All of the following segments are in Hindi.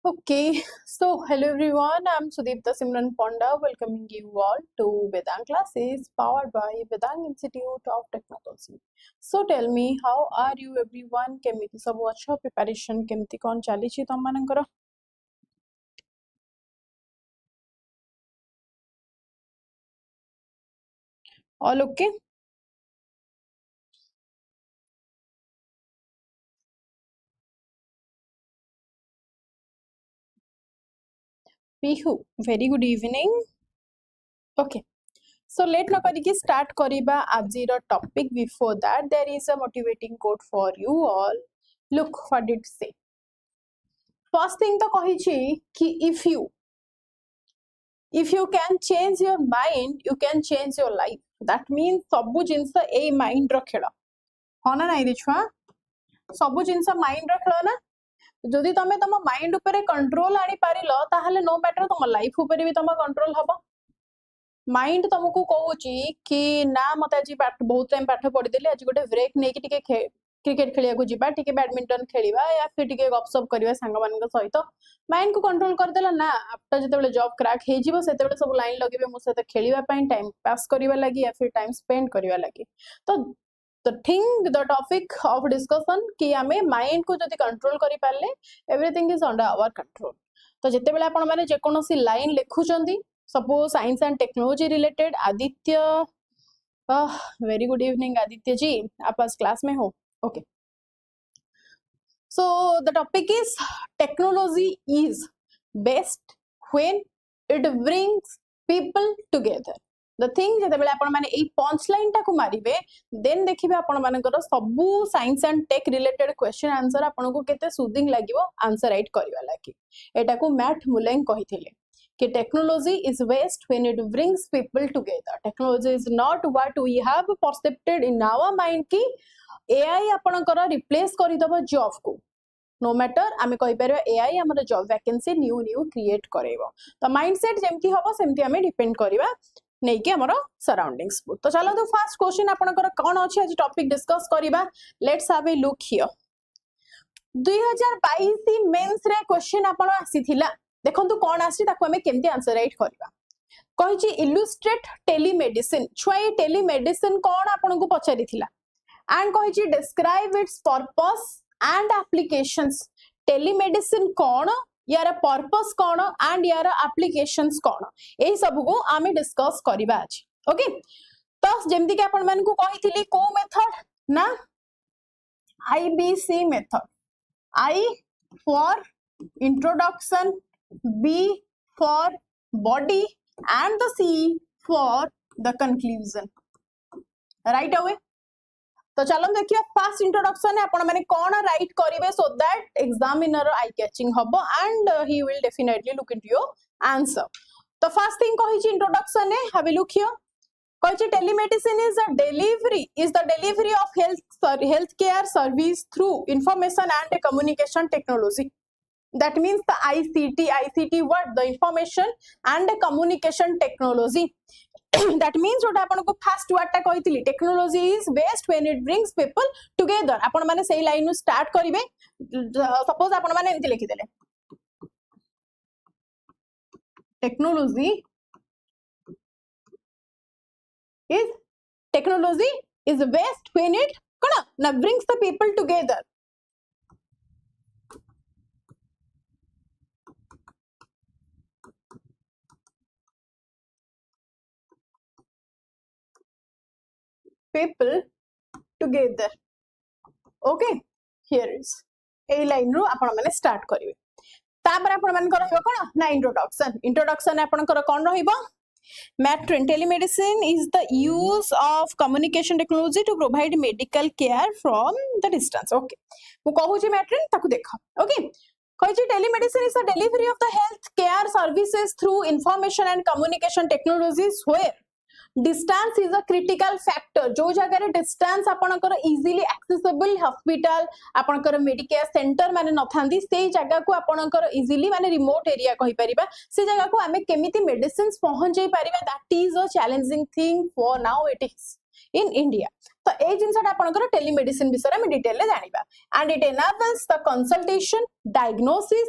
Okay, so hello everyone, I'm Sudipta Ma'am, welcoming you all to Vedang Classes powered by Vedang Institute of Technology. So tell me, how are you everyone? केमिति सब अच्छा preparation केमिति कौन चली छि तम मानकर? All okay? Pihu, very good evening. Okay. So let na kariki start kariba ajira topic. Before that, there is a motivating quote for you all. Look what it say. First thing to kahichi ki if you can change your mind, you can change your life. That means सबु जिनस ए माइंड रो खेल हाँ ना नहीं छुआ सबु जिनस माइंड रो खेल ना जदि तमे तम माइंड ऊपर कंट्रोल आनी पारिलो ताहले नो मैटर तम लाइफ ऊपर भी तम कंट्रोल हबो माइंड तुमको कहूची कि ना मत आज बहुत टाइम पाठ पढ़ी देली आज गोटे ब्रेक नहीं कि टिके क्रिकेट खेलिया को जिबा टिके बैडमिंटन खेलिबा या फिर टिके गपसप करबा संग मान सहित माइंड को कंट्रोल कर देला ना आफ्टर जते जॉब क्रैक हे जीवो सेते बेले सब लाइन लगेबे मो सेते खेलिबा पई टाइम पास करबा लागि या फिर टाइम स्पेंड करबा लागि तो द टॉपिक ऑफ डिस्कशन कि हमें माइंड को जति कंट्रोल करि पाले everything is under our control तो जते बेले आपण माने जे कोनोसी लाइन लिखुचंदी suppose science and technology related Aditya very good evening Aditya ji आप आज क्लास में हो okay so the topic is technology is best when it brings people together the thing जते बेले आपण माने ए पंच लाइन टाको मारिबे देन देखिबे आपण मानकर सबु science and tech related question answer आपण को केते सूदिंग लागिवो आंसर राइट करबा लागि एटा को मैथ मुलेंग कहिथिले कि technology is best when it brings people together technology is not what we have perceived in our mind कि AI आपणकर रिप्लेस करदब जॉब को नो मैटर आम कहीपर AI आम job vacancy new new create करेबो तो माइंडसेट जेमती हबो सेमती आम डिपेंड करबा नहीं कि हमर सराउंडिंग्स को तो चलो तो फर्स्ट क्वेश्चन आपणकर कोन अछि आज टॉपिक डिस्कस करबा let's have a look here 2022 mains रे क्वेश्चन आपण आसीथिला देखंतु कोन आसी ताको हमें केमती आंसर राइट करबा कहिछि इलुस्ट्रेट टेलीमेडिसिन छुआ टेलीमेडिसिन कोन आपण को पचारिथिला and कहिछि describe its purpose and applications telemedicine कोन यार पर्पस कोन and यार applications कोन एही सब को आमे डिस्कस करिबा आज ओके तो जेमति के आपण मन को कहिथिली को मेथड ना IBC method I for introduction B for body and the C for the conclusion right away तो चलो देखिए फर्स्ट इंट्रोडक्शन है आपण माने कोन राइट करिवे so that examiner eye catching हबो and he will definitely look into your answer तो फर्स्ट थिंग कहि इंट्रोडक्शन है हैव ए लुक हियर कहि telemedicine is the delivery of health care service through information and communication technology that means the ICT what the information and communication technology that means what आपण को फर्स्ट वर्ड टा कहितली technology is best when it brings people together आपण माने सेही लाइन नु स्टार्ट करिवे सपोज आपण माने एंति लिखि देले technology is best when it कोन ना brings the people together people together okay here is a line ru आपण माने स्टार्ट करिवे तापर आपण मान को रहबो कोन ना इंट्रोडक्शन आपण को कोन रहइबो मैट्रिन telemedicine is the use of communication technology to provide medical care from the distance okay मु कहू छी मैट्रिन ताकू देखा ओके कहि telemedicine is the delivery of the health care services through information and communication technologies where distance is a critical factor जो जगह डिस्टेंस आपनकर इजीली एक्सेसिबल हॉस्पिटल आपनकर मेडिकेयर सेंटर माने नथांदी से जगह को आपनकर इजीली माने रिमोट एरिया कहि परिबा से जगह को हमें केमिति मेडिसिन्स पहुंचै परिबा that is a challenging thing for now it is in India तो ए जिनसटा आपनकर टेलीमेडिसिन विषय में डिटेल ले जानिबा and it enables the consultation diagnosis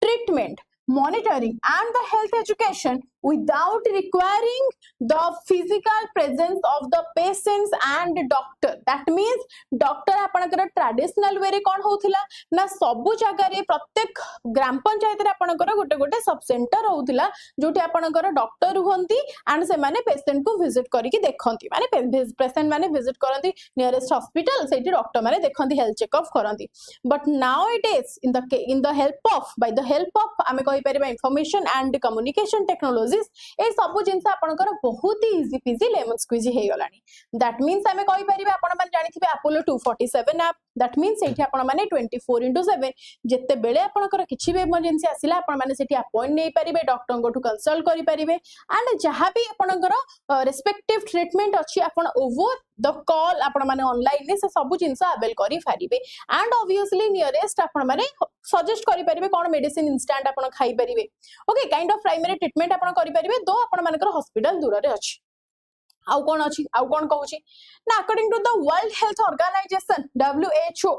treatment, monitoring and the health education without requiring the physical presence of the patients and doctor. That means doctor आपनकर traditional way रे कौन होथिला ना सबु जगह रे प्रत्येक ग्राम पंचायत रे आपनकर गोटे गोटे सब सेंटर होथिला जोठी आपनकर डॉक्टर हुंती एंड से माने पेशेंट को विजिट करिकि देखंती माने पेशेंट माने विजिट करंती नियरेस्ट हॉस्पिटल सेठी डॉक्टर माने देखंती हेल्थ चेकअप करंती. But now it is in the help of by the help of आमे कहि परिबा इंफॉर्मेशन एंड कम्युनिकेशन टेक्नोलॉजीज ए सब जिंस आपनकर बहुत ही इजी पीजी लेमन स्क्वीजी हे गलानी. दैट मींस आमे कहि परिबा आपन माने जानिथिबे अपोलो 247 ऐप. दैट मींस एठी आपन माने 24/7 जत्ते बेले आपनकर किछि भी इमरजेंसी आसिला आपन माने सेठी अपॉइंट नै परिबे डॉक्टर को कंसल्ट करि परिबे एंड जहां भी आपनकर रिस्पेक्टिव ट्रीटमेंट अछि आपन ओवर द कॉल आपन माने ऑनलाइन ने से सब जिंस अवेल करि फारिबे एंड ऑब्वियसली नियरेस्ट आपन माने सजेस्ट करि परिबे कोन मेडिसिन इंस्टेंट आपन खाइ परिबे. Okay kind of primary treatment आपन करि परिबे दो आपन मानकर हॉस्पिटल दूर रे अछि. आउ कोन अछि आउ कोन कहूची ना according to the World Health Organization WHO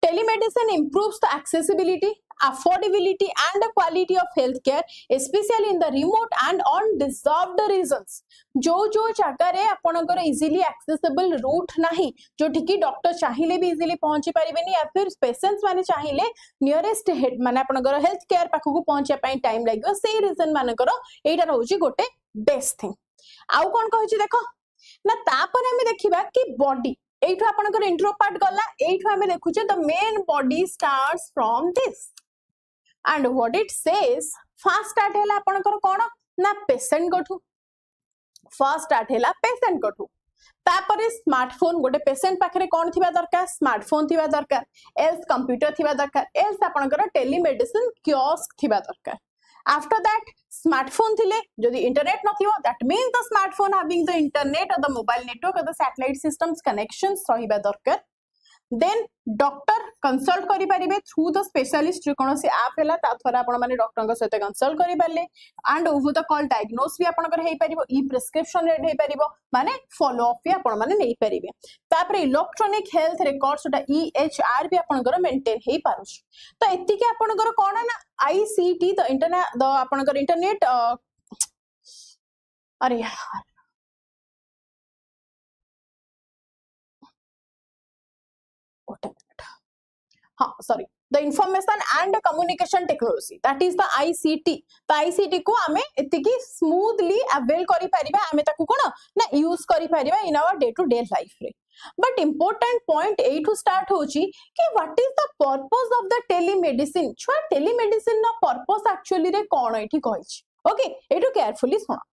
telemedicine improves the accessibility, affordability and the quality of healthcare, especially in the remote and undeserved regions. जो जगह रे आपनकर इजीली एक्सेसिबल रूट नाही जो ठिकी डॉक्टर चाहिए भी इजीली पहुंची परिबेनी या फिर पेशेंट्स माने चाहिए नियरेस्ट हेड माने आपनकर हेल्थ केयर पाखकु पहुंचे पई टाइम लागो से रीजन मानकर एटा रहउची गोटे बेस्ट थिंग. आउ कोन कहूची देखो ना तापर हमें देखिबा कि बॉडी एठो आपनकर इंट्रो पार्ट गला एठो हमें देखुचे the main body starts from this and what it says first start हैला आपनकर कोन ना पेशेंट गठु फर्स्ट स्टार्ट हैला पेशेंट गठु तापरे स्मार्टफोन गोटे पेशेंट पाखरे कोन थिबा दरकार स्मार्टफोन थिबा दरकार एल्स कंप्यूटर थिबा दरकार एल्स आपनकर टेलीमेडिसिन कियोस्क थिबा दरकार. After that smartphone thile jodi internet nathibo that means the smartphone having the internet or the mobile network or the satellite systems connections rahiba darkar. Then doctor consult करि परिबे through the specialist जो कोनोसी ऐप हैला ता थरा आपण माने डॉक्टर को सहित कंसल्ट करि परले and over the call diagnose भी आपण कर हेई परिबो ई प्रिस्क्रिप्शन रेड हेई परिबो माने फॉलो अप भी आपण माने नै परिबे. तापरे इलेक्ट्रॉनिक हेल्थ रिकॉर्ड्स ओटा EHR भी आपण कर मेंटेन हेई पारुछ. तो एति के आपण कर कोन ना ICT द इंटरनेट द आपण कर इंटरनेट अरे यार sorry the information and communication technology that is the ICT. तो ICT को आमे एतिकी स्मूथली अवेल करि परिबा आमे ताकू कोन ना यूज करि परिबा in our day to day life रे. बट इंपोर्टेंट पॉइंट ए टू स्टार्ट होची कि what is the purpose of the telemedicine. छुआ टेलीमेडिसिन ना पर्पस एक्चुअली रे कोन एठी कहिछि. ओके एटू केयरफुली सुनो.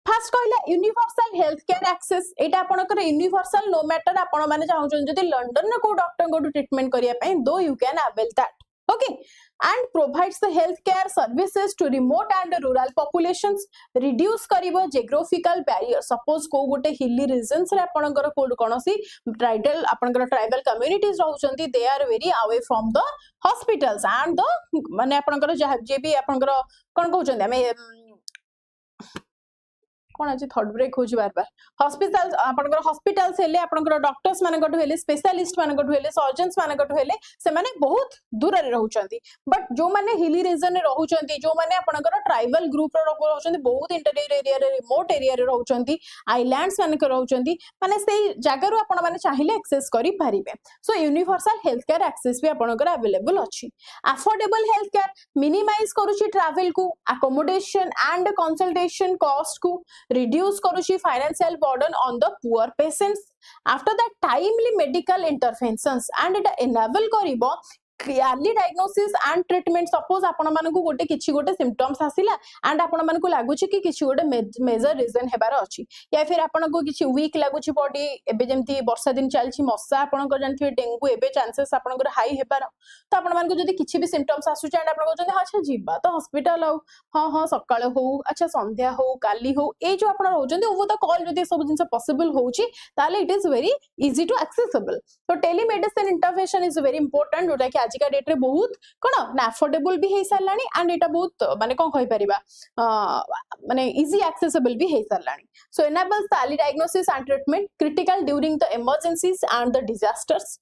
फर्स्ट कहला यूनिवर्सल हेल्थ केयर एक्सेस एटा आपनकर यूनिवर्सल नो मैटर आपण माने चाहउछन जदि लंडन न को डॉक्टर को ट्रीटमेंट करिया पई दो you can avail that. Okay and provides the health care services to remote and rural populations reduce करिवो जियोग्राफिकल बैरियर. सपोज को गोटे हिली रीजन्स रे आपनकर कोड कोनोसी ट्राइबल आपनकर ट्राइबल कम्युनिटीज रहउछंती they are very away from the hospitals and the माने आपनकर जे भी आपनकर कोन कहउछंती हमें कोन अछि थर्ड ब्रेक होजी बार बार हॉस्पिटल आपनकर हॉस्पिटल्स हेले आपनकर डॉक्टर्स माने गठु हेले स्पेशलिस्ट माने गठु हेले सर्जन्स माने गठु हेले से माने बहुत दूर रे रहउचंती. बट जो माने हिली रीजन रे रहउचंती जो माने आपनकर ट्राइबल ग्रुप रे रहउचंती बहुत इंटीरियर एरिया रे रिमोट एरिया रे रहउचंती आइलैंड्स माने कर रहउचंती माने सेही जागा रो आपण माने चाहिले एक्सेस करि पारिबे. So universal health care access भी आपनकर अवेलेबल अछि. अफोर्डेबल हेल्थ केयर मिनिमाइज करूची ट्रैवल को अकोमोडेशन एंड कंसल्टेशन कॉस्ट को reduce करूची financial burden on the poor patients. After that timely medical interventions and it enable करिवो early diagnosis and treatment. Suppose आपण मानकु गोटे किछि गोटे सिम्पटम्स आसिला एंड आपण मानकु लागुछि कि किछि गोटे मेजर रीजन हेबार अछि या फिर आपण को किछि वीक लागुछि बॉडी एबे जेमति वर्षा दिन चलछि मस्सा आपण को जानथि डेंगू एबे चांसेस आपण को हाई हेबार. तो आपण मानकु जदी किछि भी सिम्पटम्स आसु एंड आपण कहउछन अच्छा जीवा तो हॉस्पिटल हां हां सकाळ हो अच्छा संध्या हो काली हो ए जो आपण रहउछन ओवर द कॉल जदी सब जिंस पॉसिबल होछि ताले it is very easy to accessible. तो telemedicine intervention is very important जोटा कि आजिका डेट रे बहुत कोन ना अफोर्डेबल भी हे सरलानी एंड एटा बहुत माने कोन कहि परिबा माने इजी एक्सेसिबल भी हे सरलानी. सो enables the early diagnosis and treatment critical during the emergencies and the disasters.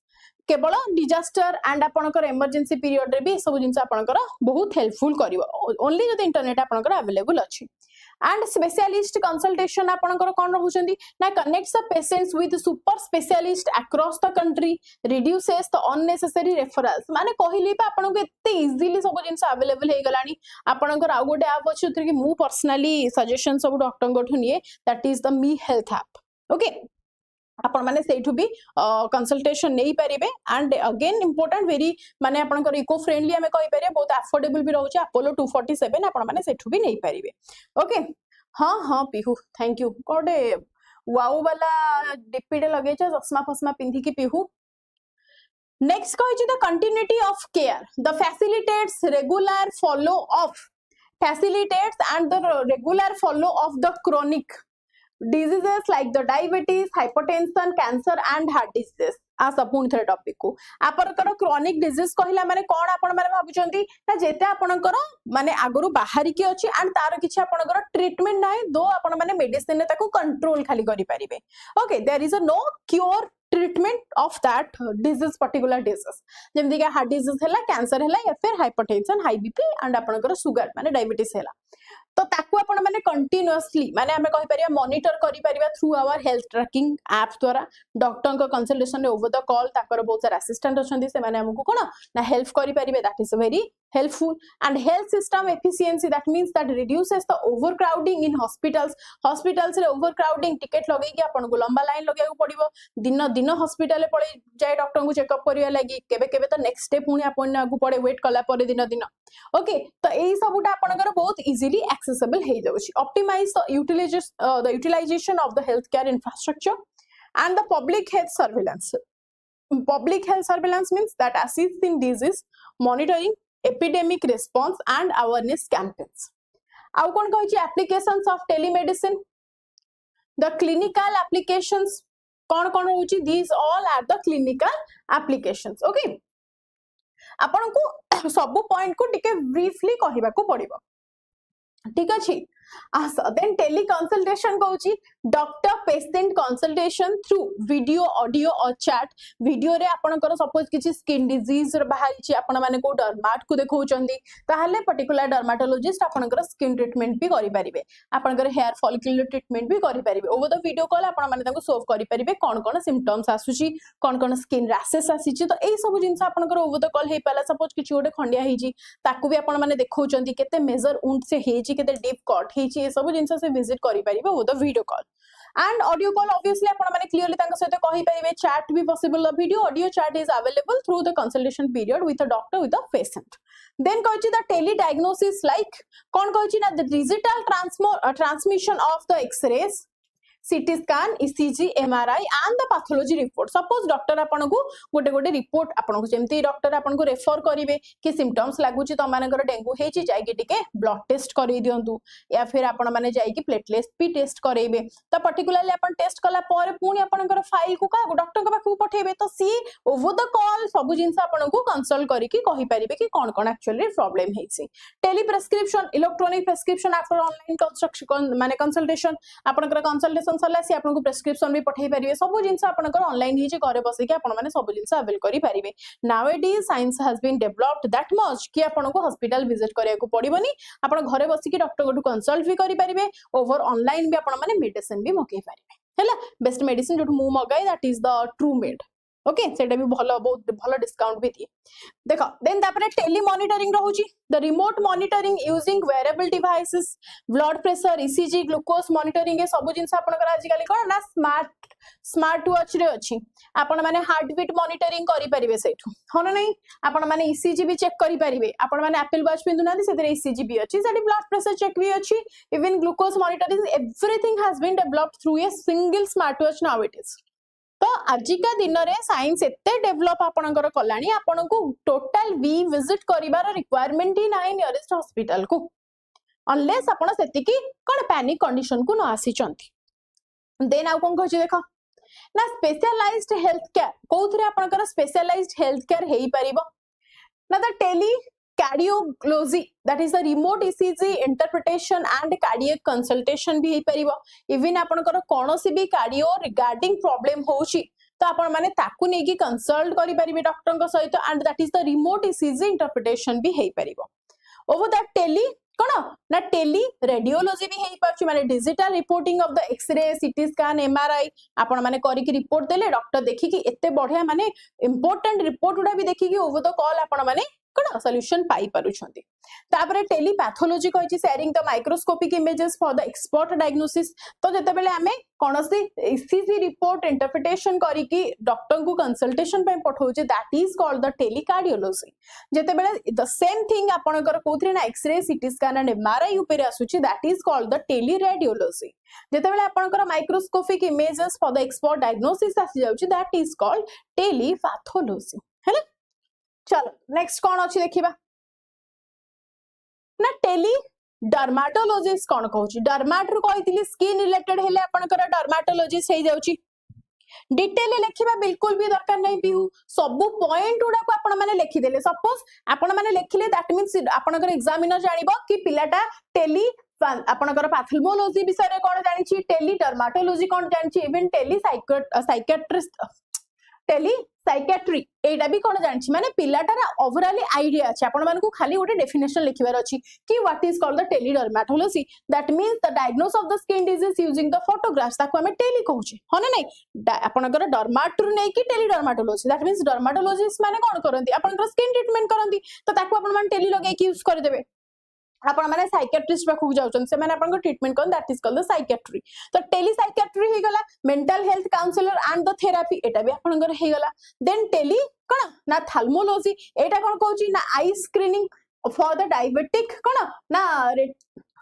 केवल डिजास्टर एंड आपनकर इमरजेंसी पीरियड रे भी सब जिंस आपनकर बहुत हेल्पफुल करिवो ओनली जदि इंटरनेट आपनकर अवेलेबल अछि एंड स्पेशलिस्ट कंसल्टेशन आपनकर कोन रहउचंदी ना connects the patients with super specialist across the country reduces the unnecessary referrals माने कहिली पे आपनको एते इजीली सब जिंस अवेलेबल हे गलानी आपनकर आ गोटे ऐप अछि उतर कि मु पर्सनली सजेशन सब डॉक्टर गोठु निये that is the me health app okay आपण माने सेठु भी कंसल्टेशन नहीं पारिबे एंड अगेन इंपोर्टेंट वेरी माने आपनकर इको फ्रेंडली हमें कहि पारे बहुत अफोर्डेबल भी रहउछ अपोलो 247 आपण माने सेठु भी नहीं पारिबे ओके हाँ हाँ पिहू थैंक यू कोडे वाउ वाला डिपिडे लगे छ चश्मा फस्मा पिंधी की पिहू नेक्स्ट कहि the continuity of care the facilitates regular follow of facilitates and the regular follow of the chronic diseases like the diabetes, hypertension, cancer and heart disease आस पुणी थे टॉपिक को आपनकर क्रोनिक डिजीज कहला माने कोन आपण माने भाबुचंती ना जेते आपनकर माने आगरु बाहरी की अछि एंड तार किछि आपनकर ट्रीटमेंट नाही दो आपण माने मेडिसिन ने ताको कंट्रोल खाली करि परिबे okay there is a no cure treatment of that disease particular disease जेमति के हार्ट डिजीज हैला कैंसर हैला या फिर हाइपरटेंशन हाई बीपी एंड आपनकर शुगर माने डायबिटीज हैला तो ताकू आपण माने कंटीन्यूअसली माने हमें कहि परिया मॉनिटर करि परिया through our health tracking app द्वारा डॉक्टर को कंसल्टेशन रे ओवर द कॉल ताकर बहुत सारा असिस्टेंट अछंदी से माने हमकु कोन ना हेल्प करि परिबे that is very helpful and health system efficiency that means that reduces the overcrowding in hospitals रे overcrowding ticket लगे कि आपन को लंबा लाइन लगे पड़िबो दिन दिन हॉस्पिटल ले पळे जाय डॉक्टर को चेकअप करिया लागि केबे केबे तो नेक्स्ट स्टेप पुनी आपन को पड़े वेट कला पर दिन दिन ओके तो एई सबुटा आपनकर बहुत इजीली एक्सेसिबल हे जाउछि optimize the utilization of the health care infrastructure and the public health surveillance means that assists in disease monitoring epidemic response and awareness campaigns आउ कोन कहै छी applications of telemedicine the clinical applications कोन कोन होची these all are the clinical applications okay आपन को सब पॉइंट को टिके ब्रीफली कहिबा को पड़िबो ठीक अछि then teleconsultation कहूची doctor patient consultation through video audio और चैट वीडियो रे आपनकर सपोज किछि स्किन डिजीज रे बाहरी छि आपन माने को डर्माट को देखौचंदी ताहले पर्टिकुलर डर्माटोलॉजिस्ट आपनकर स्किन ट्रीटमेंट भी करि परिबे आपनकर हेयर फॉलिकुलर ट्रीटमेंट भी करि परिबे ओवर द वीडियो कॉल आपन माने ताको सोल्व करि परिबे कोन कोन सिम्पटम्स आसुची कोन स्किन रैशेस आसीची तो एई सब जिंस आपनकर ओवर द कॉल हे पाला सपोज किछि ओडे खंडिया हिजी ताकू भी आपन माने देखौचंदी केते मेजर उंड से हेजी केते डीप कट हेची ए सब जिंस से विजिट करि परिबे over the video call and audio call obviously आपण माने clearly तांका सहित कहि परिबे chat भी possible video audio chat is available through the consultation period with the doctor with the patient then कहछि the tele diagnosis like कोन कहछि ना the digital transmission of the x-rays CT scan ECG MRI and the pathology report suppose doctor आपन को गोटे गोटे रिपोर्ट आपन को जेमती डॉक्टर आपन को रेफर करिवे कि सिम्पटम्स लागुची त मानकर डेंगू हेची जाई कि टिके ब्लड टेस्ट करि दियंतु या फिर आपन माने जाई कि प्लेटलेट पी टेस्ट करेबे त पर्टिकुलरली आपन टेस्ट कला पर पुनी आपनकर फाइल को का डॉक्टर के पाखु पठेबे तो सी ओवर द कॉल सब जिंस आपन को कंसल्ट करि कि कहि परिबे कि कोन कोन एक्चुअली प्रॉब्लम हेछि teleprescription electronic prescription after online construction माने कंसल्टेशन आपनकर कंसल्टेशन सरला सी आपन को प्रेस्क्रिप्शन भी पठेई परिबे सब जिंस आपनकर ऑनलाइन ही जे करे बसे कि आपन माने सब जिंस अवेल करि परिबे nowadays science has been developed that much कि आपन को हॉस्पिटल विजिट करिया को पड़िबोनी आपन घरे बसी कि डॉक्टर को कंसल्ट भी करि परिबे ओवर ऑनलाइन भी आपन माने मेडिसिन भी मके परिबे हैला बेस्ट मेडिसिन जो मु मगाई that is the true med okay सेटा भी भलो बहुत भलो डिस्काउंट भी दिए देखो देन तापरे टेली मॉनिटरिंग रहउची the remote monitoring using wearable devices blood pressure ECG glucose monitoring ए सब जिंस आपन कर आज काली कोन ना स्मार्ट वॉच रे अछि आपन माने हार्ट बीट मॉनिटरिंग करि परिबे सेठु होन नै आपन माने ECG भी चेक करि परिबे आपन माने एप्पल वॉच पिंदु नादी सेते ECG भी अछि सेठी ब्लड प्रेशर चेक भी अछि even glucose monitoring everything has been developed through a single smart watch now it is तो आजिका दिन रे साइंस एते डेवलप आपनकर कलानी आपन को टोटल भी विजिट करिवार रिक्वायरमेंट ही नाही नियरेस्ट हॉस्पिटल को अनलेस आपन सेति की कोन पैनिक कंडीशन को न आसी चंती देन आउ कोन कहछि देखो ना स्पेशलाइज्ड हेल्थ केयर कोथरे आपनकर स्पेशलाइज्ड हेल्थ केयर हेई परिबो ना the tele cardiology that is the remote ECG interpretation and cardiac consultation भी हेई परिबो इवन आपनकर कोनोसी भी कार्डियो रिगार्डिंग प्रॉब्लम होउची तो आपण माने ताकू नै कि कंसल्ट करि परिबे डॉक्टर को सहित and that is the remote ECG interpretation भी हेई परिबो ओवर दैट टेली कौन ना टेली रेडियोलॉजी भी हेई पाछी माने digital reporting of the X ray CT scan MRI आपण माने करी कि रिपोर्ट देले डॉक्टर देखि कि एते बढ़िया माने इंपोर्टेंट रिपोर्ट उडा भी देखि कि ओवर द कॉल आपण माने कौन सॉल्यूशन पाई परुछंती तापरे टेलीपैथोलॉजी कहि sharing the microscopic images for the expert diagnosis तो जते बेले हमें कोनोसी ईसीजी रिपोर्ट इंटरप्रिटेशन करी कि डॉक्टर को कंसल्टेशन पे पठौचे दैट इज कॉल्ड द टेलीकार्डियोलॉजी जते बेले द सेम थिंग आपनकर कोथरे ना x ray CT scan and MRI ऊपर आसुची that is called the teleradiology जते बेले आपनकर microscopic images for the expert diagnosis आसी जाउची दैट इज कॉल्ड टेलीपैथोलॉजी हैला चलो नेक्स्ट कौन अच्छी देखिबा ना टेली डर्माटोलॉजिस्ट कौन कहूची डर्माट रो कहितली स्किन रिलेटेड हेले आपनकर डर्माटोलॉजिस्ट हे जाउची डिटेल लिखिबा बिल्कुल भी दरकार नहीं पिहु सबु पॉइंट उडा को आपण माने लिखि देले सपोज आपण माने लिखिले दैट मींस आपनकर एग्जामिनर जानिबो कि पिलाटा टेली आपनकर पैथोलॉजी विषय रे कोन जानिछि टेली डर्माटोलॉजी कोन जानिछि even telepsychiatrist telepsychiatry एटा भी कोन जानिछि माने पिलाटार ओवरऑल आईडिया अछि आपण मानकु खाली गोटे डेफिनेशन लिखिबार अछि कि what is called the tele dermatology that means the diagnosis of the skin disease using the photographs ताको हमें टेली कहूछि हने नै आपनकर डर्माट्रू नै कि tele dermatology that means dermatologist माने कोन करंती आपनकर स्किन ट्रीटमेंट करंती तो ताको आपण मान टेली लगे कि यूज कर देबे आपण माने साइकियाट्रिस्ट पाखु जाउछन से माने आपण को ट्रीटमेंट कोन that is called the psychiatry तो टेली साइकियाट्री हे गला mental health counsellor and the therapy एटा भी आपण को हे गला देन टेली कोन ना थाल्मोलॉजी एटा कोन कहूची ना आई स्क्रीनिंग फॉर द डायबिटिक कोन ना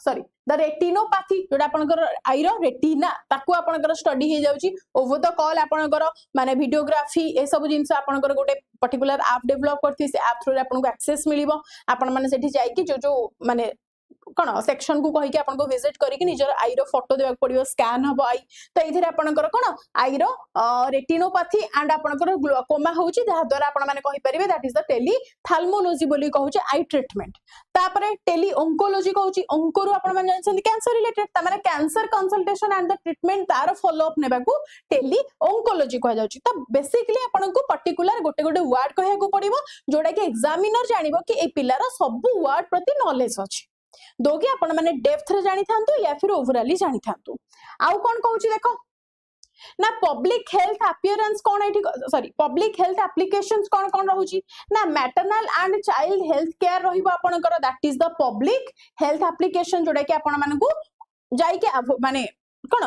सॉरी द रेटिनोपैथी जोटा आपनकर आईरो रेटिना ताकू आपनकर स्टडी हे जाउची ओवर द कॉल आपनकर माने वीडियोग्राफी ए सब जिंस आपनकर गोटे पर्टिकुलर ऐप डेवलप करथि से ऐप थ्रू आपनको एक्सेस मिलिबो आपण माने सेठी जाई कि जो माने कोन सेक्शन को कहि कि आपन को विजिट करी कि निजर आईरो फोटो देबा पड़ियो स्कैन हबो आई तो इधर आपनकर कोन आईरो रेटिनोपैथी एंड आपनकर ग्लूकोमा होउची जहा द्वारा आपण माने कहि परिबे दैट इज द टेली थाल्मोलॉजी बोली कहउची आई ट्रीटमेंट तापरे टेली ओंकोलॉजी कहउची ओंकोरु आपण माने जानछन कैंसर रिलेटेड ता माने cancer consultation and the treatment तार फॉलो अप नेबा को टेली ओंकोलॉजी कह जाउची त बेसिकली आपण को पर्टिकुलर गोटे गोटे वर्ड कहया को पड़िबो जोडा कि एग्जामिनर जानिबो कि ए पिलार सब वर्ड प्रति नॉलेज अछि दो कि आपण माने डेप्थ रे जानि थांतु या फिर ओवरऑली जानि थांतु आउ कोन कहउची देखो ना पब्लिक हेल्थ अपीयरेंस कोन एठी सॉरी पब्लिक हेल्थ एप्लीकेशंस कोन कोन रहउची ना maternal and child health care रहिबो आपनकर that is the public health application जोडा कि आपण मानकु जाई के माने कोन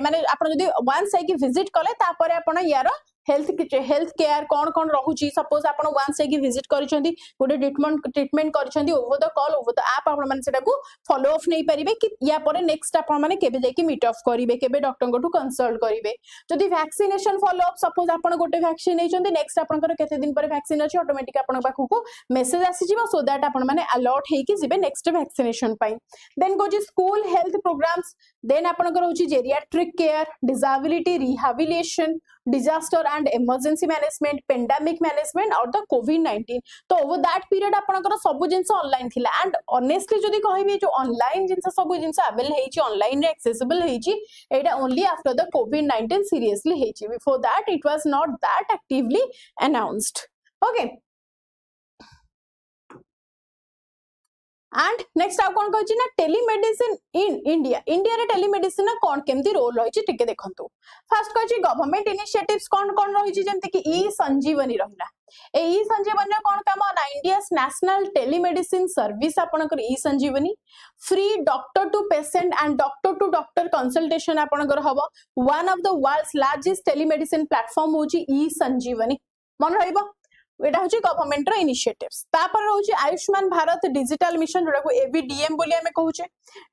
माने आपण जदी वन्स जाई कि विजिट कले तापरे आपण यार हेल्थ केयर कौन कौन रहउची सपोज आपण वन्स जाई कि विजिट करिसंती गोटे ट्रीटमेंट करिसंती over the call over the app आपण माने सेटा को फॉलो अप नै परिबे कि या परे नेक्स्ट आपण माने केबे जाई कि मीट अप करिवे केबे डॉक्टर को कंसल्ट करिवे जदी वैक्सीनेशन फॉलो अप सपोज आपण गोटे वैक्सीन नैचंती नेक्स्ट आपनकर केते दिन पर वैक्सीन अछि ऑटोमेटिक आपण पाखु को मेसेज आसी जिवो सो दैट आपण माने अलर्ट हे कि जिबे नेक्स्ट वैक्सीनेशन पाई देन गोजी स्कूल हेल्थ प्रोग्राम्स देन आपनकर होची geriatric care disability rehabilitation disaster and emergency management pandemic management और द कोविड-19 तो ओवर दैट पीरियड आपनकर सब जिंस ऑनलाइन थिला एंड ऑनेस्टली जदी कहबे जो ऑनलाइन जिंस सब जिंस अवेलेबल हेची ऑनलाइन रे एक्सेसिबल हेची एटा ओनली आफ्टर द कोविड-19 सीरियसली हेची before that it was not that actively announced okay and next आउ कोन कहछि ना टेलीमेडिसिन इन इंडिया रे टेलीमेडिसिन कोन केमती रोल रहिछि टिके देखंतु फर्स्ट कहछि गवर्नमेंट इनिशिएटिव्स कोन रहिछि जेमते कि ई संजीवनी रहिला ई संजीवनी कोन काम ना इंडियास नेशनल टेलीमेडिसिन सर्विस आपनकर e Sanjeevani free doctor to patient and doctor to doctor consultation आपनकर हबो one of the world's largest telemedicine platform होछि ई संजीवनी मन रहिबो एटा होची गवर्नमेंट रो इनिशिएटिव्स तापर होची आयुष्मान भारत डिजिटल मिशन जोडा को एबीडीएम बोली हमें कहूचे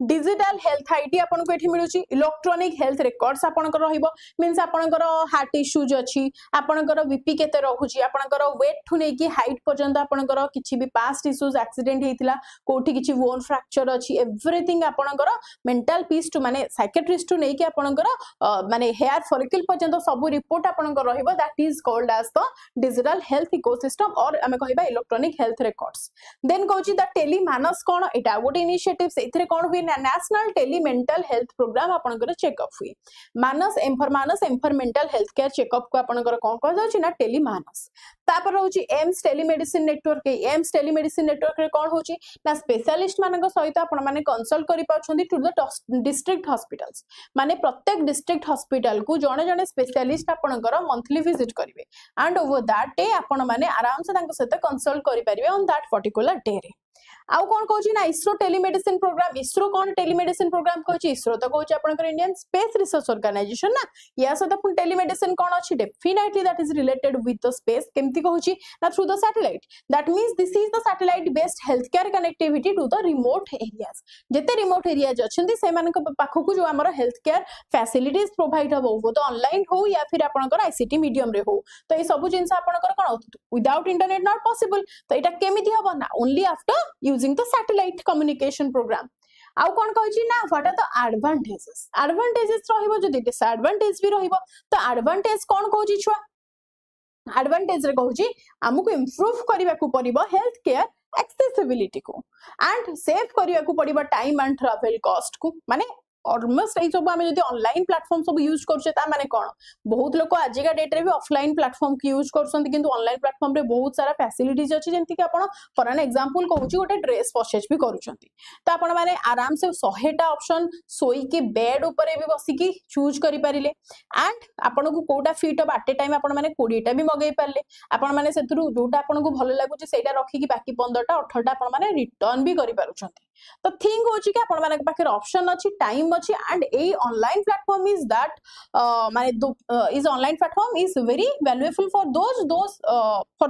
डिजिटल हेल्थ आईडी आपन को एठी मिलुची इलेक्ट्रॉनिक हेल्थ रिकॉर्ड्स आपन को रहिबो मींस आपन को हार्ट इश्यूज अछि आपन को बीपी केते रहूची आपन को वेट ठु नै कि हाइट पर्यंत आपन को किछि भी पास्ट इश्यूज एक्सीडेंट हेतिला कोठी किछि बोन फ्रैक्चर अछि एवरीथिंग आपन को मेंटल पीस टू माने साइकियाट्रिस्ट टू नै कि आपन को माने हेयर फॉलिकल पर्यंत सब रिपोर्ट आपन को रहिबो that is called as the digital health ecosystem और आमे कहबा इलेक्ट्रॉनिक हेल्थ रिकॉर्ड्स देन कहूची द टेली मानस कोन एटा गोटे इनिशिएटिव सेथिरे कोन हुई national tele mental health programme आपनकर चेकअप हुई मानस एम्फरमेंटल हेल्थ केयर चेकअप को आपनकर कोन कह जाउची ना टेली मानस तापर होची AIIMS telemedicine network AIIMS telemedicine network रे कोन होची ना स्पेशलिस्ट मानक सहित आपण माने कंसल्ट करि पाछंती टू द डिस्ट्रिक्ट हॉस्पिटल्स माने प्रत्येक डिस्ट्रिक्ट हॉस्पिटल को जणे जणे स्पेशलिस्ट आपनकर मंथली विजिट करिवे एंड ओवर दैट डे आपण माने आराम से तांको सहित कंसल्ट करि परिवे ऑन दैट पर्टिकुलर डे रे आउ कोन कहूची ना इसरो टेलीमेडिसिन प्रोग्राम इसरो कोन टेलीमेडिसिन प्रोग्राम कहूची इसरो तो कहूची आपनकर इंडियन स्पेस रिसर्च ऑर्गेनाइजेशन ना या सहित पुन टेलीमेडिसिन कोन अछि definitely that is related with the space केमती कहूची ना through the satellite that means this is the satellite based health care connectivity to the remote areas जेते रिमोट एरियाज अछंती से मानक पाखकु जो हमर हेल्थ केयर फैसिलिटीज प्रोवाइड हबो वो तो ऑनलाइन हो या फिर आपनकर आईसीटी मीडियम रे हो तो ए सब जिंस आपनकर कोन विदाउट इंटरनेट नॉट पॉसिबल तो एटा केमिति हबो ना only after using the satellite communication program आउ कोन कहछि ना व्हाट आर द एडवांटेजेस रहिबो जदि डिसएडवांटेज भी रहिबो तो एडवांटेज कोन कहछि छुआ एडवांटेज रे कहछि हमकु इंप्रूव करिबा को पड़िबो हेल्थ केयर एक्सेसिबिलिटी को एंड सेव करिबा को पड़िबो टाइम एंड ट्रैवल कॉस्ट को माने ऑलमोस्ट ए सब आमे जदि ऑनलाइन प्लेटफॉर्म सब यूज करछे ता माने कोन बहुत लोक आजिका डेट रे भी ऑफलाइन प्लेटफॉर्म की यूज करछंती किंतु ऑनलाइन प्लेटफॉर्म रे बहुत सारा फैसिलिटीज अछि जेंति कि आपण फॉर एन एग्जांपल कहूची गोटे ड्रेस परचेज भी करूछंती तो आपण माने आराम से 100 टा ऑप्शन सोई के बेड ऊपर भी बसी की चूज करि परिले एंड आपण को कोटा फिट ऑफ एट ए टाइम आपण माने 20 टा भी मगै परले आपण माने सेतरु जोटा आपण को भलो लागुची सेटा रखी की बाकी 15 टा 18 टा आपण माने रिटर्न भी करि पारुछंती तो थिंग होची कि आपण माने पाखे ऑप्शन अछि टाइम अछि एंड ए ऑनलाइन प्लेटफॉर्म इज दैट माने is online platform is very valuable for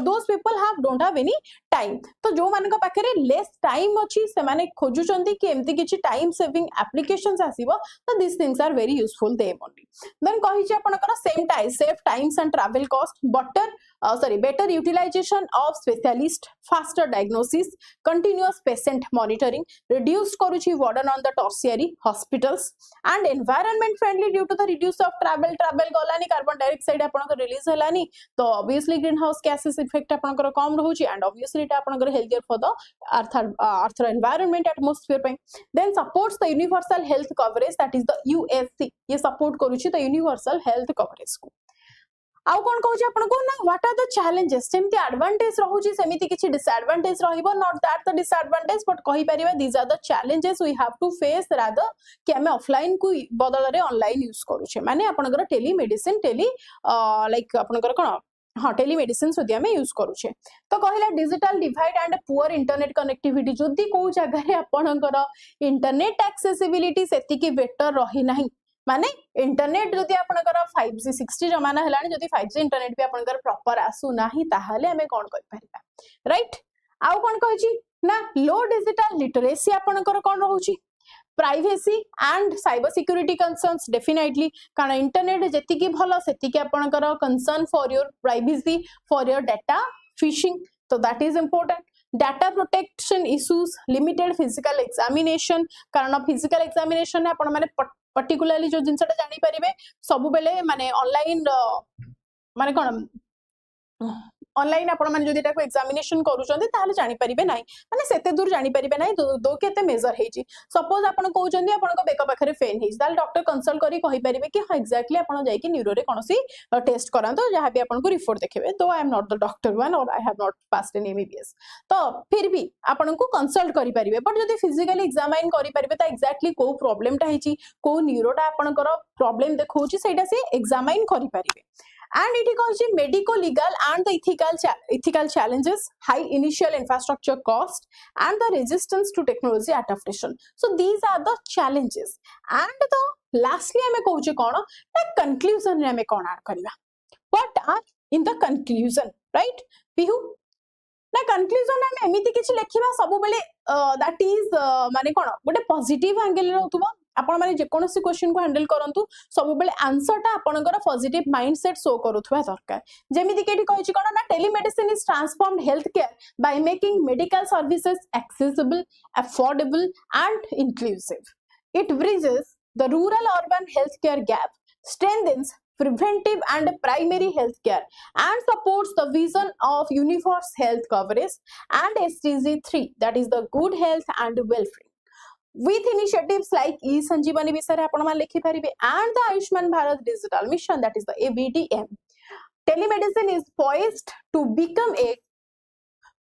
those people have don't have any time तो जो मानक पाखे लेस टाइम अछि से माने खोजुचंती कि एमती किछि टाइम सेविंग एप्लीकेशंस आसीबो तो this things are very useful them only then कहि जे आपनकर save times and travel cost better utilization of specialist faster diagnosis continuous patient monitoring reduced करूची burden on the tertiary hospitals and environment friendly due to the reduce of travel Galani carbon dioxide आपनकर रिलीज हलानी तो obviously greenhouse gases effect आपनकर कम रहूची and obviously এটা आपनकर healthier for the earth environment atmosphere पे then supports the universal health coverage that is the UHC ये support करूची the universal health coverage को आउ कोन कहूची आपन को ना व्हाट आर द चैलेंजेस सेमती एडवांटेज रहूची सेमिति किछि डिसएडवांटेज रहिबो not that the disadvantage but कहि परिबा these are the challenges we have to face rather कि हमें ऑफलाइन को बदल रे ऑनलाइन यूज करूछे माने आपनकर टेलीमेडिसिन लाइक आपनकर कोन हाँ टेलीमेडिसिन सदी हमें यूज करूछे तो कहला digital divide and poor internet connectivity जदी को जगह रे आपनकर इंटरनेट एक्सेसिबिलिटी सेति की बेटर रही नाही माने इंटरनेट जदि आपनकर 5G 6G जमाना हलानी जदि 5G इंटरनेट भी आपनकर प्रॉपर आसु नाही ताहाले हमें कोन कर परिबा राइट आउ कोन कहछि ना लो डिजिटल लिटरेसी आपनकर कोन रहउछि privacy and cyber security concerns definitely कारण इंटरनेट जेति की भलो सेति की आपनकर concern for your privacy for your data phishing तो that is important data protection issues limited physical examination कारण फिजिकल एग्जामिनेशन आपण माने पर्टिकुलरली जो जिनसटा जानि परिबे सब बेले माने ऑनलाइन माने कोन ऑनलाइन आपण माने जदि ताको एग्जामिनेशन करूचंती ताले जानि परिबे नाही माने सेते दूर जानि परिबे नाही दो केते मेजर हेची सपोज आपण कहउचंती आपण को बेक पाखरे फेन हेची ताले डॉक्टर कंसल्ट करी कहि परिबे कि हां एक्जेक्टली आपण जाई कि न्यूरो रे कोनसी टेस्ट करांतो जहां भी आपण को रिपोर्ट देखबे तो I am not the doctor one और I have not passed in MBBS तो फिर भी आपण को कंसल्ट करि परिबे बट जदि फिजिकली एग्जामिन करि परिबे त एक्जेक्टली को प्रॉब्लम ता हेची को न्यूरोटा आपणकर प्रॉब्लम देखौची सेटा से एग्जामिन करि परिबे and it is medical legal and the ethical challenges high initial infrastructure cost and the resistance to technology adaptation so these are the challenges and the lastly hame कहूचे कोन ना conclusion रे हमें कोन ऐड करबा what are in the conclusion right पिहु ना conclusion हमें एमिति किछ लेखिबा सब बेले that is माने कोन गोटे पॉजिटिव एंगल रहउतबो आपण माने जे कोनोसी क्वेश्चन को हैंडल करंतु सब बेले आंसर ता आपनकर पॉजिटिव माइंडसेट शो करूथबा दरकार जेमिति केटी कहछि कोन ना telemedicine is transformed health care by making medical services accessible affordable and inclusive it bridges the rural urban health care gap strengthens preventive and primary health care and supports the vision of universal health coverage and SDG 3, that is the good health and welfare. With initiatives like e-sanjeevani bisare apan man likhi paribe and the Ayushman Bharat digital mission, that is the ABDM, telemedicine is poised to become a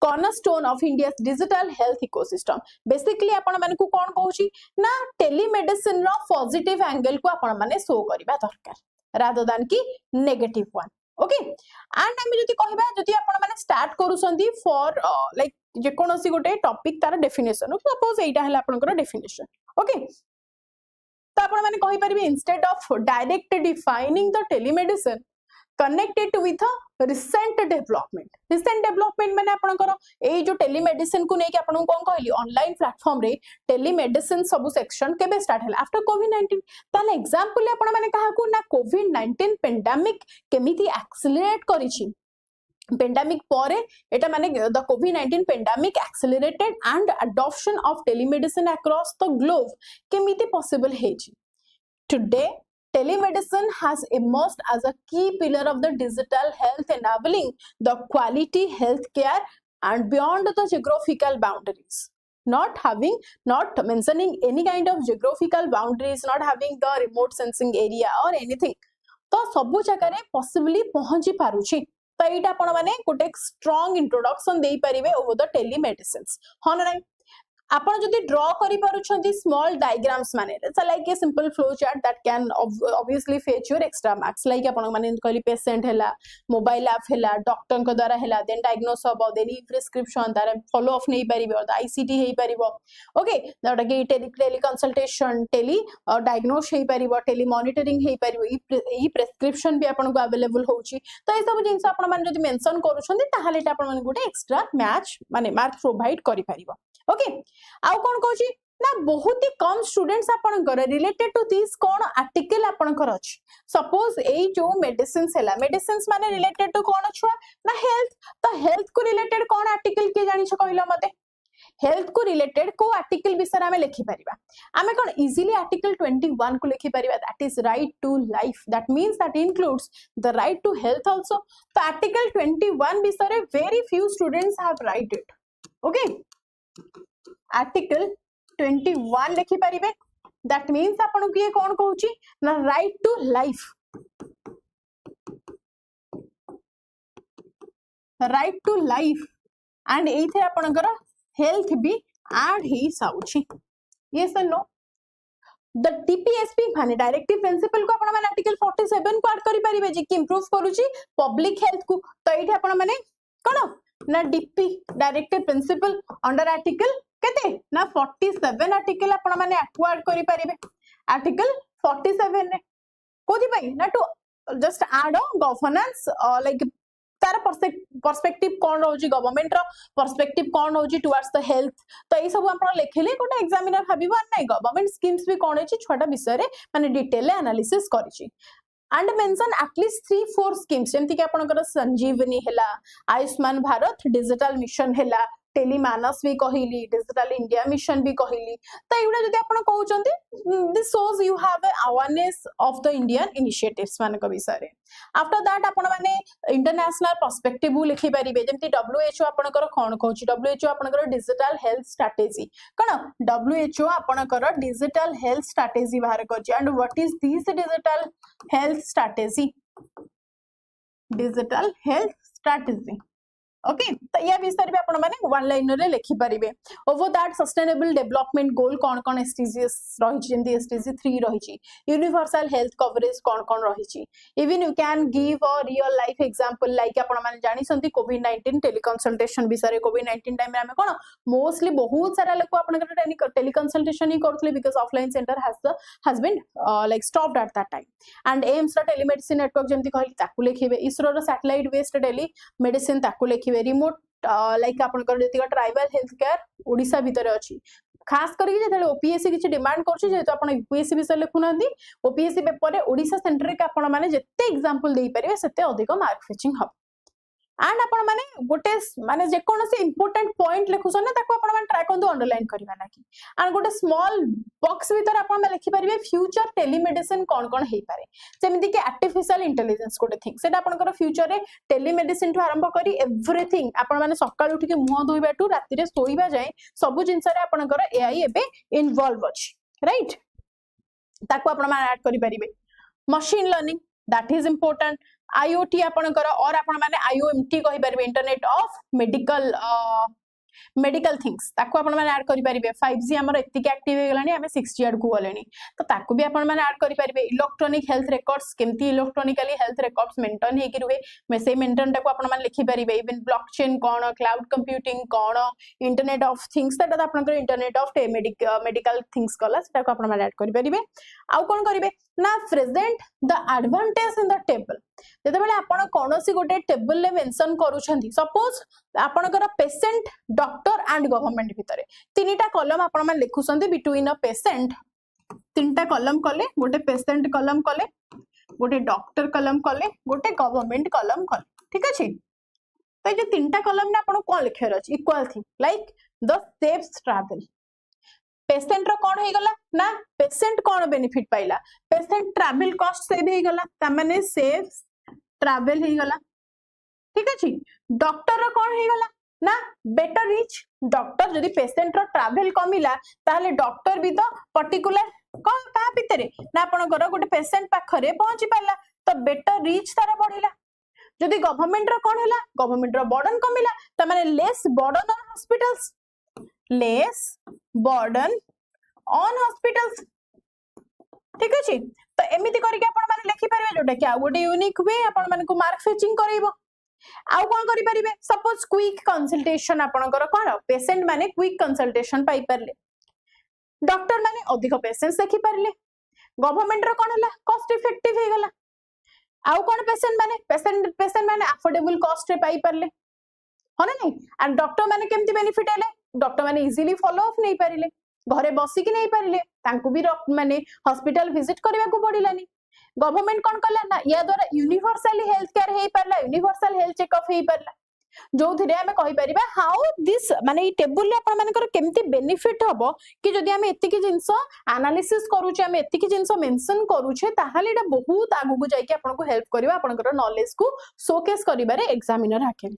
cornerstone of India's digital health ecosystem. Basically आपण मानकु कोन कहूची ना टेलीमेडिसिन रो पॉजिटिव एंगल को आपण माने शो करबा दरकार rather than की नेगेटिव वन. ओके एंड हम जति कहबा जति आपण माने स्टार्ट करूसंदी फॉर लाइक जे कोनोसी गोटे टॉपिक तार डेफिनेशन, सपोज एटा हला आपनकर डेफिनेशन. ओके तो आपण माने कहि परिबे instead of direct defining the telemedicine connected with a recent development माने आपनकर ए जो टेलीमेडिसिन को नेकी आपन कोन कहली ऑनलाइन प्लेटफॉर्म रे टेलीमेडिसिन सब सेक्शन केबे स्टार्ट हला आफ्टर कोविड-19. ताले एग्जांपल आपन माने कहा को ना कोविड-19 पेंडेमिक केमिति एक्सेलरेट करिछि. पेंडेमिक परे एटा माने the covid pandemic accelerated and adoption of telemedicine across the globe केमिति possible हेछि. Today, telemedicine has emerged as a key pillar of the digital health, enabling the quality healthcare and beyond the geographical boundaries. Not mentioning any kind of geographical boundaries, not having the remote sensing area or anything. तो सबु जगह रे possibly पहुंची पारुछि. तो एटा आपण माने गोटे strong introduction देई परिबे over the telemedicines. हो ना नहीं आपण जदि ड्रॉ करि पारुछंती स्मॉल डायग्राम्स माने it's like a simple flow chart that can obviously fetch your extra marks. Like आपण माने कहली पेशेंट हैला, मोबाइल ऐप हैला, डॉक्टर को द्वारा हैला, देन डायग्नोस हबो, देन प्रिस्क्रिप्शन तारे फॉलो अप नै परिबो, और आईसीटी हेई परिबो. ओके दैट के टेली कंसल्टेशन, टेली डायग्नोस हेई परिबो, टेली मॉनिटरिंग हेई परिबो, ई प्रिस्क्रिप्शन भी आपण को अवेलेबल होउची. तो ए सब जिंस आपण माने जदि मेंशन करूछंती ताहाले आपण माने गुटे एक्स्ट्रा मैच माने मार्क प्रोवाइड करि परिबो. ओके आउ कोन कहूची ना बहुत ही कम स्टूडेंट्स आपनकर रिलेटेड टू दिस कोन आर्टिकल आपनकर अछि. सपोज ए जो मेडिसिन्स हैला, मेडिसिन्स माने रिलेटेड टू कोन छुआ ना हेल्थ. तो हेल्थ को रिलेटेड कोन आर्टिकल के जानि छ कहलो मते. हेल्थ को रिलेटेड को आर्टिकल विषय में लिखि परिबा आमे कोन इजीली आर्टिकल 21 को लिखि परिबा, that is right to life. That means that includes the right to health also. तो आर्टिकल 21 विषय very few students have write it. Okay article 21 लिखि परिबे, दैट मींस आपन के कोन कहूची ना right to life, right to life and एथे आपनकर हेल्थ भी ऐड ही साउची. यस और नो द टीपीएसपी माने डायरेक्टिव प्रिंसिपल को आपन माने आर्टिकल 47 को ऐड करि परिबे जे कि इंप्रूव करूची पब्लिक हेल्थ को. तो एथे आपन माने कोन ना DP directive principle under article केते ना 47 आर्टिकल आपण माने एक्वायर्ड करि परिबे. आर्टिकल 47 ने कोथि पई ना to just add on governance like तार पर्सपेक्टिव कोन रहउची, गवर्नमेंट रो पर्सपेक्टिव कोन रहउची टुवर्ड्स द हेल्थ. तो ए सब आपण लेखिले कोटा एग्जामिनर भाबिबा नै गवर्नमेंट स्कीम्स भी कोन अछि छोटा विषय रे माने डिटेल एनालिसिस करिछि. एंड मेंशन एटलीस्ट 3-4 स्कीम्स जेमति कि आपनकर संजीवनी हैला, आयुष्मान भारत डिजिटल मिशन हैला, टेलीमानस भी कहिली, डिजिटल इंडिया मिशन भी कहिली. तो एगुडा जदि आपण कहउचंती this shows you have a awareness of the Indian initiatives मानक विषय रे. आफ्टर दैट आपण माने इंटरनेशनल पर्सपेक्टिव लिखि परिबे जेमति डब्ल्यूएचओ आपनकर कोन कहउची. डब्ल्यूएचओ आपनकर digital health strategy cone WHO आपनकर डिजिटल हेल्थ स्ट्रेटजी बाहर करची. And what is this digital health strategy? Digital health strategy. Okay तो या विषय भी आपण माने वन लाइनर रे लिखि परिबे. Over that sustainable development goal कोन कोन एसडीजीएस रहिछि, जेंति एसडीजी 3 रहिछि, यूनिवर्सल हेल्थ कवरेज कोन कोन रहिछि. Even you can give a real life example like आपण माने जानि संति कोविड-19 टेलीकंसल्टेशन विषय. कोविड-19 टाइम रे हमें कोन मोस्टली बहुत सारा लोक आपण के टेलीकंसल्टेशन ही करथले because offline centre has been like stopped at that time. And AIIMS रा टेलीमेडिसिन नेटवर्क जेंति कहली ताकू लिखिबे. इसरो रा सैटेलाइट बेस्ड टेली मेडिसिन ताकू लिखिबे. रिमोट लाइक आपनकर जतिका ट्राइबल हेल्थ केयर ओडिसा भीतर अछि. खास करके जेतले ओपीएससी किछि डिमांड करछि जेतो आपण यूपीएससी विषय लिखुनांदी ओपीएससी पेपर रे ओडिसा सेंटर के आपण माने जत्ते एग्जांपल देई परिबे सेते अधिक मार्क फेचिंग हो. एंड आपण माने गोटे माने जे कोनोसी इंपोर्टेंट पॉइंट लिखुसन ना ताको आपण माने ट्राई करंतु अंडरलाइन करबा लागी एंड गोटे स्मॉल बॉक्स भीतर आपण माने लिखि परिबे फ्यूचर टेलीमेडिसिन कोन कोन हेई पारे जेमिति कि आर्टिफिशियल इंटेलिजेंस गोटे थिंग सेटा आपनकर फ्यूचर रे टेलीमेडिसिन ठु आरंभ करी एवरीथिंग आपण माने सकाळ उठी के मुह धोइबाटू राति रे सोइबा जाय सब जिंस रे आपनकर एआई एबे इन्वॉल्व अछि राइट ताको आपण माने ऐड करि परिबे machine learning that is important IoT आपनकर और आपण माने IoMT कहि परिबे इंटरनेट ऑफ मेडिकल थिंग्स ताको आपण माने ऐड करि परिबे 5G हमर एतिक एक्टिव हे गलानी हमें 6G आड को गलेनी तो ताको भी आपण माने ऐड करि परिबे इलेक्ट्रॉनिक हेल्थ रिकॉर्ड्स केमती इलेक्ट्रॉनिकली हेल्थ रिकॉर्ड्स मेंटेन हे कि रुहे में से मेंटेन ताको आपण माने लिखि परिबे इवन ब्लॉकचेन कोन क्लाउड कंप्यूटिंग कोन इंटरनेट ऑफ थिंग्स ताटा आपनकर इंटरनेट ऑफ मेडिकल थिंग्स कला ताको आपण माने ऐड करि परिबे आउ कोन करिवे ना present the advantage in the table जेते बेले आपण कोनोसी गोटे टेबल ले मेंशन करूछंती सपोज आपनकर पेशेंट डॉक्टर एंड गवर्नमेंट भितरे तीनटा कॉलम आपण मान लिखुछंती बिटवीन अ पेशेंट तीनटा कॉलम कले गोटे पेशेंट कॉलम कले गोटे डॉक्टर कॉलम कले गोटे गवर्नमेंट कॉलम कले ठीक अछि तो जे तीनटा कॉलम ने आपण कोन लिखर अछि equal thing like the saves travel patient रो कोन हे गला ना पेशेंट कोन बेनिफिट पाइला पेशेंट ट्रैवल कॉस्ट सेव हे गला त माने सेव्स ट्रैवल हे गला ठीक अछि डॉक्टर रो कोन हे गला ना बेटर रीच डॉक्टर जदि पेशेंट रो ट्रैवल कमिला ताले डॉक्टर भी तो पर्टिकुलर कोन का भितरे ना आपण घर गोटे पेशेंट पाखरे पहुंची पाला तो बेटर रीच तारा बढ़िला जदि गवर्नमेंट रो कोन हैला गवर्नमेंट रो बर्डन कमिला त माने less burden on hospitals less burden on hospitals ठीक अछि तो एमिति करके आपण माने लिखि परबे जोटा कि आ गोटे यूनिक वे आपण माने को मार्क फेचिंग करैबो आउ कोन करि परिबे सपोज क्विक कंसल्टेशन आपनकर कोन पेशेंट माने क्विक कंसल्टेशन पाई परले डॉक्टर माने अधिक पेशेंट्स देखि परले गवर्नमेंट रो कोन हला कॉस्ट इफेक्टिव हे गला आउ कोन पेशेंट माने अफोर्डेबल कॉस्ट रे पाई परले हो ना नहीं एंड डॉक्टर माने केमति बेनिफिट हेले डॉक्टर माने इजीली फॉलो अप नहीं परिले घरे बसी कि नहीं परिले तांको भी माने हॉस्पिटल विजिट करबा को पड़िलानी गवर्नमेंट कोन कला ना या द्वारा यूनिवर्सली हेल्थ केयर हे परला यूनिवर्सल हेल्थ चेकअप हे परला जो थिरे हमें कहि परिबा हाउ दिस माने ई टेबल ले आपण मानकर केमती बेनिफिट हबो कि जदि हमें एतिकी जिंस एनालिसिस करूचे हमें एतिकी जिंस मेंशन करूचे ताहाले एटा बहुत आगु को जाई कि आपण को हेल्प करबा आपनकर नॉलेज को शोकेस करिबारे एग्जामिनर हाके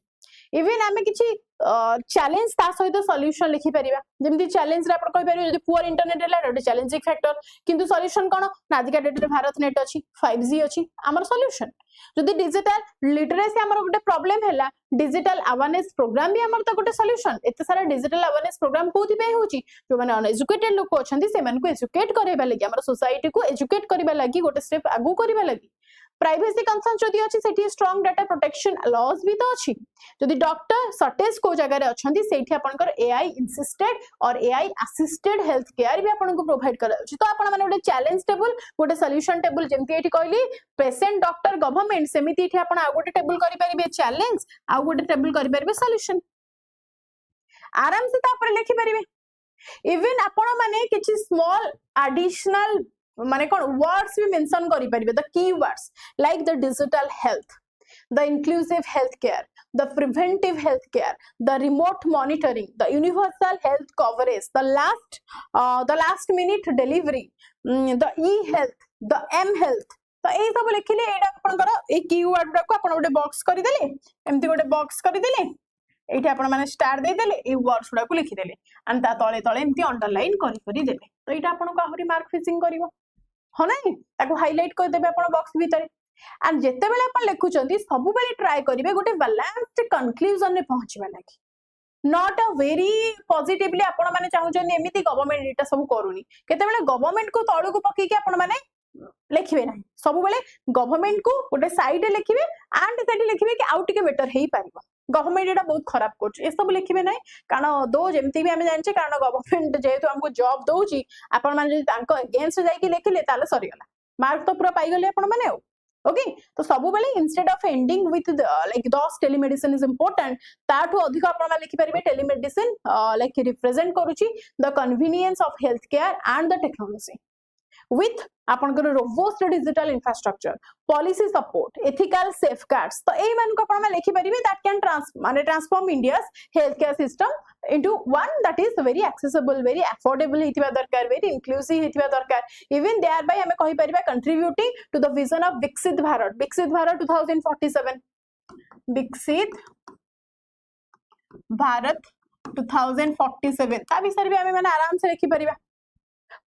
इवन आमे किछि चैलेंज ता सहित सॉल्यूशन लिखि परिबा जेमति चैलेंज रे आपण कहि परिबा जदि पुअर इंटरनेट रेला एटा चैलेंजिंग फैक्टर किंतु सॉल्यूशन कोन नाजिका डेट रे भारत नेट अछि 5G अछि हमर सॉल्यूशन जदि डिजिटल लिटरेसी हमर गोटे प्रॉब्लम हैला डिजिटल अवेयरनेस प्रोग्राम भी हमर त गोटे सॉल्यूशन एते सारा डिजिटल अवेयरनेस प्रोग्राम कोथि पे होछि जो माने अनएजुकेटेड लोक अछंती से मन को एजुकेट करबा लागि हमर सोसाइटी को एजुकेट करबा लागि गोटे स्टेप आगु करबा लागि प्राइवेसी कंसर्न जदि अछि सेठी स्ट्रांग डाटा प्रोटेक्शन लॉज भी तो अछि जदि डॉक्टर शॉर्टेज को जगह रे अछंती सेठी आपनकर एआई इंसिस्टेड और एआई असिस्टेड हेल्थ केयर भी आपन को प्रोवाइड करा अछि तो आपन माने गोटे चैलेंज टेबल गोटे सॉल्यूशन टेबल जेमति एठी कहली पेशेंट डॉक्टर गवर्नमेंट सेमिति एठी आपन आ गोटे टेबल करि परिबे चैलेंज आ गोटे टेबल करि परिबे सॉल्यूशन आराम से तापर लिखि परिबे इवन आपन माने किछि स्मॉल एडिशनल माने कोन वर्ड्स भी मेंशन करि परिबे the keywords like the digital health the inclusive health care the preventive health care the remote monitoring the universal health coverage the last minute delivery the e health the m health तो ए सब लिखिले एडा आपनकर ए कीवर्ड को आपन गोटे बॉक्स करि देले एम्ति गोटे बॉक्स करि देले एठी आपण माने स्टार दे देले ए वर्ड्स गुडा को लिखि देले एंड ता तळे तळे एम्ति अंडरलाइन करि देले तो एटा आपण को आहुरी मार्क फिशिंग करिवो हो नै ताको हाइलाइट कर देबे आपण बॉक्स भीतर एंड जेते बेले आपण लिखुचंती सब बेले ट्राई करिवे गोटे बैलेंस्ड कंक्लूजन रे पहुंचबा लागि नॉट अ वेरी पॉजिटिवली आपण माने चाहुचंती एमिति गवर्नमेंट एटा सब करूनी केते बेले गवर्नमेंट को तळु को पकी के आपण माने लिखिबे नाही सब बेले गवर्नमेंट को गोटे साइड रे लिखिबे एंड सेठी लिखिबे कि आउट के बेटर हेई पारिबो गवर्नमेंट एटा बहुत खराब करछ ए सब लिखिबे नाही कारण दो जेमति भी हमें जानचे कारण गवर्नमेंट जेहेतु हमको जॉब दोउची आपण माने जदि तांको अगेंस्ट जाई कि लिखिले ताले सरी गला मार्क तो पूरा पाई गले आपण माने ओके तो सब बेले instead of ending with like this telemedicine is important ताठू अधिक आपण माने लिखि परिबे टेलीमेडिसिन लाइक रिप्रेजेंट करूची the convenience of health care and the technology with आपनकर robust digital infrastructure, policy support, ethical safeguards, तो एई मान को आपण लिखि परिबे that can transform India's health care system into one that is very accessible, very affordable हेतिबा दरकार, very inclusive हेतिबा दरकार, even thereby हमें कहि परिबा contributing to the vision of विकसित भारत 2047, विकसित भारत 2047 ता विषय भी हमें माने आराम से लिखि परिबा।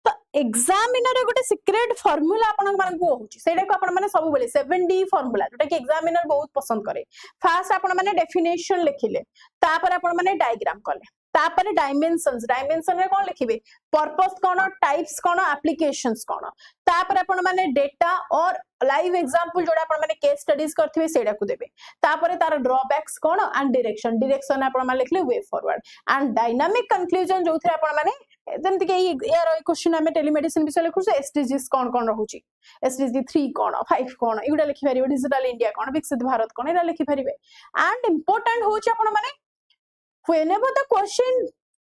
तो एग्जामिनर गोटे सीक्रेट फार्मूला आपण मानकू होची, सेटा को आपण माने सब बेले 7D फार्मूला जोटा कि एग्जामिनर बहुत पसंद करे। फास्ट आपण माने डेफिनेशन लिखिले, तापर आपण माने डायग्राम कले, तापर डायमेंशंस रे कोन लिखिबे, पर्पस कोन, टाइप्स कोन, एप्लीकेशंस कोन, तापर आपण माने डेटा और लाइव एग्जांपल जोडा आपण माने केस स्टडीज करथिबे सेडा को देबे, तापर तार ड्रॉबैक्स कोन एंड डायरेक्शन आपण माने लिखले way forward and dynamic conclusion जोथरे आपण माने जेमति के यार क्वेश्चन हमें टेलीमेडिसिन विषय लिखु एसडीजीस कोन कोन रहउची, एसडीजी 3 कोन 5 कोन इगुडा लिखि परिबे, डिजिटल इंडिया कोन, विकसित भारत कोन एरा लिखि परिबे। एंड इंपोर्टेंट होची आपण माने whenever the question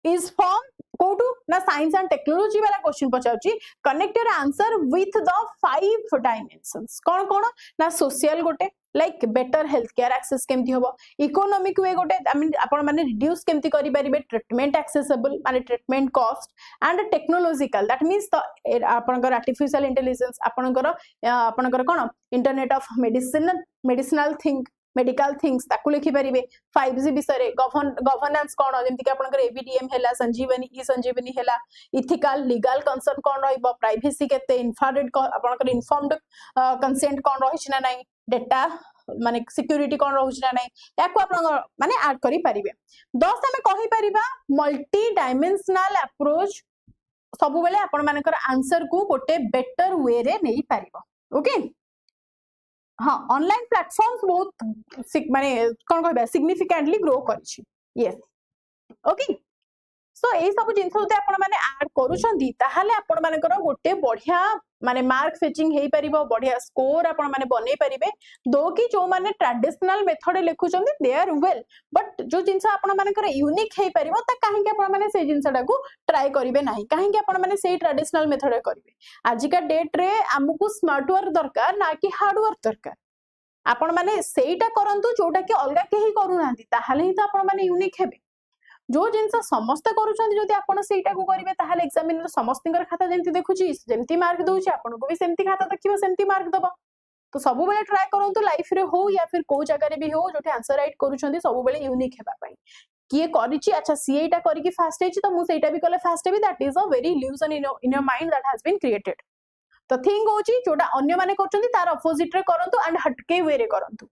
is from go to na science and technology वाला क्वेश्चन पचाउची, connect your answer with the 5 dimensions कोन कोन ना सोशल गोटे like better health care access केमती होबो, इकोनॉमिक वे गोटे आई मीन आपण माने रिड्यूस केमती करि परिबे, ट्रीटमेंट एक्सेसिबल माने treatment cost and technological that means the आपनकर आर्टिफिशियल इंटेलिजेंस, आपनकर कोन internet of medicinal thing medical things ताकू लिखि परिबे। 5G विषय गवर्नेंस कोन जेमति कि आपनकर एबीडीएम हैला, संजीवनी ई संजीवनी हैला, इथिकल लीगल कंसर्न कोन रहइबो, प्राइवेसी केते, इन्फ्रारेड आपनकर इन्फॉर्म्ड कंसेंट कोन रहिछ ना नै, डेटा माने सिक्योरिटी कोन रहउछ ना नै, याकू आपन माने ऐड करि परिबे। 10 हमें कहि परिबा मल्टी डायमेंशनल अप्रोच सब बेले आपन मानकर आंसर को गोटे बेटर वे रे नै परिबो। ओके हाँ, ऑनलाइन प्लेटफॉर्म्स बहुत माने कोन कहबा सिग्निफिकेंटली ग्रो करिछि। यस ओके सो ए सब जिंस होते आपण माने ऐड करूछंदी ताहाले आपण मानकर गोटे बढ़िया माने मार्क फेचिंग हेई परिबो, बढ़िया स्कोर आपण माने बनै परिबे। दो कि जो माने ट्रेडिशनल मेथड लेखुछंदी दे आर वेल, बट जो जिंस आपण मानकर यूनिक हेई परिबो ता काहे के आपण माने से जिंसटा को ट्राई करिवे नाही, काहे के आपण माने सेही ट्रेडिशनल मेथड करिवे। आज का डेट रे हमकु स्मार्ट वर्क दरकार ना कि हार्ड वर्क दरकार। आपण माने सेहीटा करंतु जोटा कि अलगा केही करू नांती, ताहाले ही तो आपण माने यूनिक हेबे। जो जिनस समस्त करूछंती जदि आपण सेहीटा को करिवे ताहाले एग्जामिनर समस्तिंकर खाता जेंति देखुची जेंति मार्क दोउची आपण को भी सेंति खाता देखिबो सेंति मार्क दबो। तो सब बेले ट्राई करंतु लाइफ रे हो या फिर को जगह रे भी हो जोटे आंसर राइट करूछंती सब बेले यूनिक हेबा पई। किए करिची अच्छा सीएटा करी कि फास्ट हेची तो मु सेहीटा भी कले फास्ट हेबी, that is a very illusion in your mind that has been created. तो थिंग होची जोटा अन्य माने करछंती तार अपोजिट रे करंतु एंड हटके वे रे करंतु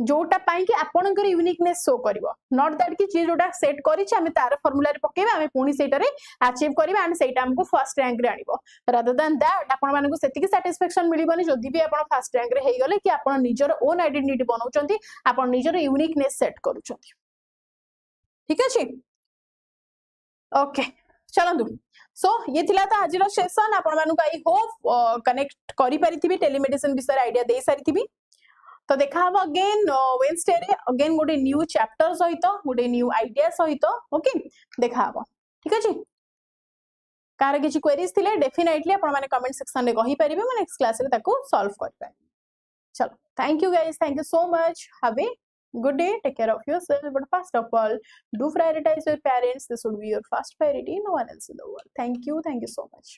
जोटा पाई कि आपनकर यूनिकनेस शो करबो, नॉट दैट कि जे जोटा सेट करिछि हमें तार फार्मूला रे पकेबा हमें पुनी सेटा रे अचीव करबा एंड सेटा हमको फर्स्ट रैंक रे आनिबो। रादर देन दैट आपन माने को सेति कि सैटिस्फैक्शन मिलिबोनी जदि भी आपन फर्स्ट रैंक रे हेई गले कि आपन निजर ओन आइडेंटिटी बनाउचंती, आपन निजर यूनिकनेस सेट करूचंती। ठीक अछि ओके चलंदु। सो ये थिला त आजिरो सेशन आपन मानु आई होप कनेक्ट करि परिथिबी, टेलीमेडिसिन विषय आइडिया दे सारिथिबी। तो देखा हम अगेन वेडनेसडे रे अगेन गोटे न्यू चैप्टर सहित गोटे न्यू आइडिया सहित ओके देखा हम। ठीक अछि कार किछि क्वेरीज थिले डेफिनेटली आपण माने कमेंट सेक्शन रे कहि परिबे, मैं नेक्स्ट क्लास रे ताको सॉल्व कर पाए। चलो thank you guys, thank you so much, have a good day, take care of yourself, but first of all do prioritize your parents. This would be your first priority, no one else in the world. Thank you so much.